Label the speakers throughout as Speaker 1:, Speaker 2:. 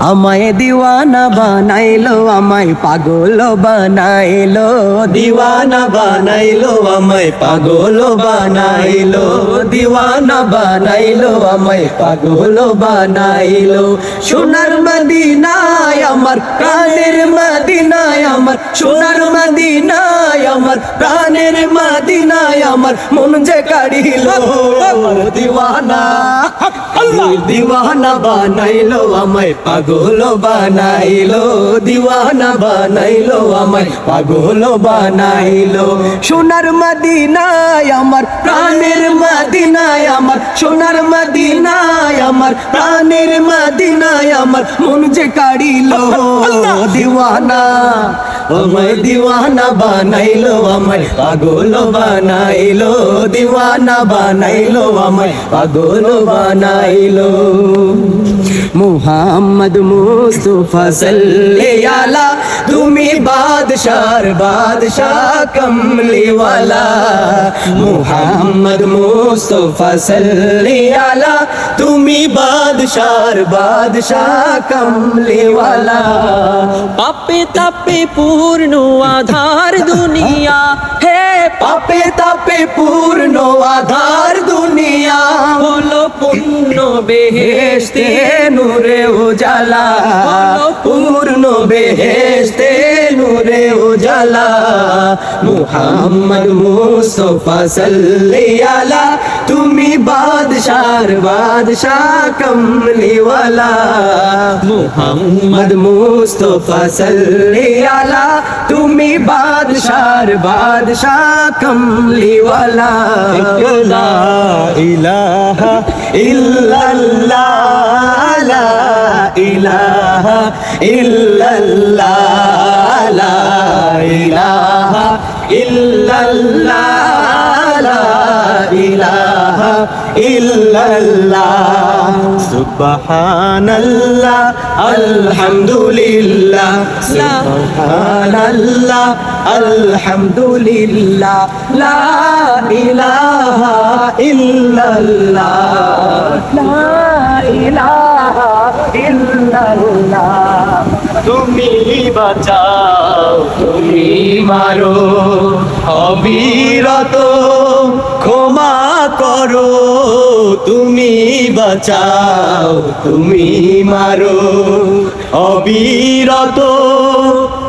Speaker 1: আমায় দিওয়ানা বানাইলো আমায় পাগল বানাইলো দিওয়ানা বানাইলো আমায় পাগল বানাইলো দিওয়ানা বানাইলো আমায় পাগল বানাইলো সোনার মদিনায় আমার প্রাণের মদিনায় আমার সোনার মদিনায় আমার প্রাণের মদিনায় আমার মন যে কাড়িলো দিওয়ানা দিওয়ানা বানাইলো আমায় পাগল বানাইলো দিওয়ানা বানাইলো আমায় পাগল বানাইলো সোনার মদিনায় আমার প্রাণের মদিনায় আমার সোনার মদিনায় আমার প্রাণের মদিনায় আমার মন যে কাড়িলো দিওয়ানা আমায় দিওয়ানা বানাইলো আমায় পাগল বানাইলো দিওয়ানা বানাইলো আমায় পাগল বানাইলো মুহাম্মদ মুস্তাফা সাল্লি আলা তুমি বাদশার বাদশাহ কমলিওয়ালা মুহাম্মদ মুস্তাফা সাল্লি আলা তুমি বাদশার বাদশাহ কমলিওয়ালা
Speaker 2: পাপে তাপে পূর্ণ আধার দুনিয়া হে
Speaker 1: পাপে তাপে পূর্ণ আধার দুনিয়া
Speaker 2: হলো পূর্ণ বেহেশতে
Speaker 1: নূরে উজালা পূর্ণ বেহেশতে নূরে উজালা মুহাম্মদ মুস্তাফা সাল্লি আলা তুমি বাদশার বাদশাহ কমলিওয়ালা মুহাম্মদ মুস্তাফা সাল্লি আলা তুমি বাদশার বাদশাহ কমলিওয়ালা লা ইলাহা ইল্লাল্লাহ লা ইলাহা ইল্লাল্লাহ লা ইলাহা ইল্লাল্লাহ লা ইলাহা ইল্লাল্লাহ সুবহানাল্লাহ আলহামদুলিল্লাহ সুবহানাল্লাহ আলহামদুলিল্লাহ লা ইলাহা ইল্লাল্লাহ লা ইলাহা ইল্লাল্লাহ তুমি বাঁচাও তুমি মারো অবিরত ক্ষমা করো তুমি বাঁচাও তুমি মারো অবিরত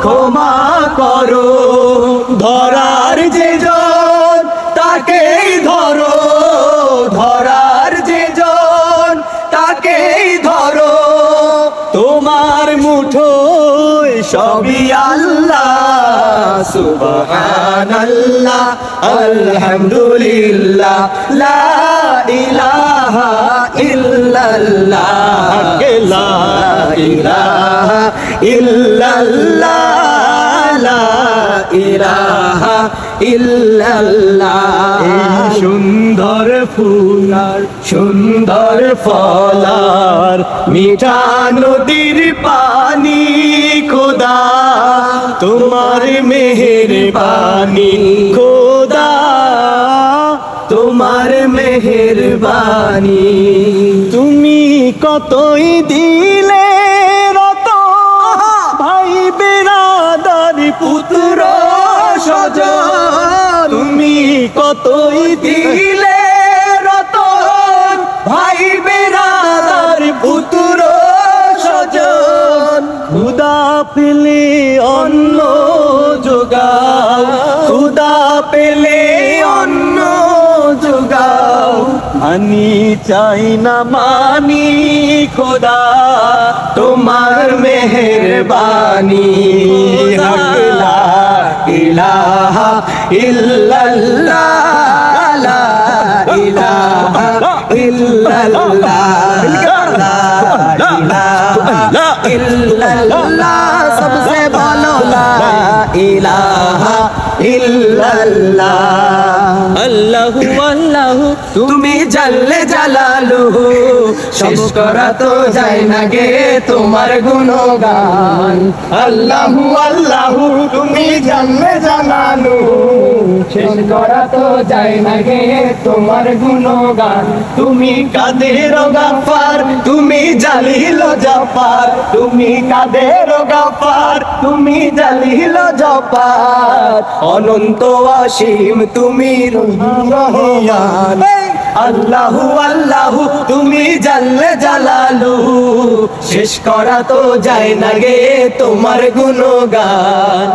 Speaker 1: ক্ষমা করো ধরার যে জন তাকেই ধরো ধরার যে জন তাকেই ধরো তোমার মুঠোয় সবই আল্লাহ সুবহানাল্লাহ আলহামদুলিল্লাহ লা ইলাহা ইল্লাল্লাহ লা ইলাহা ইল্লাল্লাহ লা ইলাহা ইল্লাল্লাহ সুন্দর ফুলার সুন্দর ফলার মিঠা নদীর পানি খোদা তোমার মেহেরবানি খোদা তোমার মেহেরবানি তুমি কতই দিলে রত ভাই বেরাদার পুত্র স্বজন তুমি কতই দিলে রতন ভাই বেরাদার পুত্র স্বজন খুদা পেলে অন্ন যোগাও খুদা পেলে অন্ন যোগাও আমি চাই না মানি খোদা তোমার মেহেরবানি লা ইলাহা ইল্লাল্লাহ লা ইলাহা ইল্লাল্লাহ লা ইলাহা ইল্লাল্লাহ सबसे बोलो ला इलाहा इल्लल्लाह
Speaker 2: আল্লাহু আল্লাহু
Speaker 1: তুমি জাল্লে জালালুহু শেষ করা তো যায় না গে তোমার গুণগান আল্লাহু আল্লাহু তুমি জাল্লে জালালুহু শেষ করা তো যায় না গে তোমার গুণগান। তুমি কাদের গাফার, তুমি জালিল জব্বার, তুমি কাদের গাফার, তুমি জালিল জব্বার, অনন্ত অসীম তুমি রহমান। আল্লাহু আল্লাহু তুমি জাল্লে জালালুহু, শেষ করা তো যায় না গে তোমার গুণগান।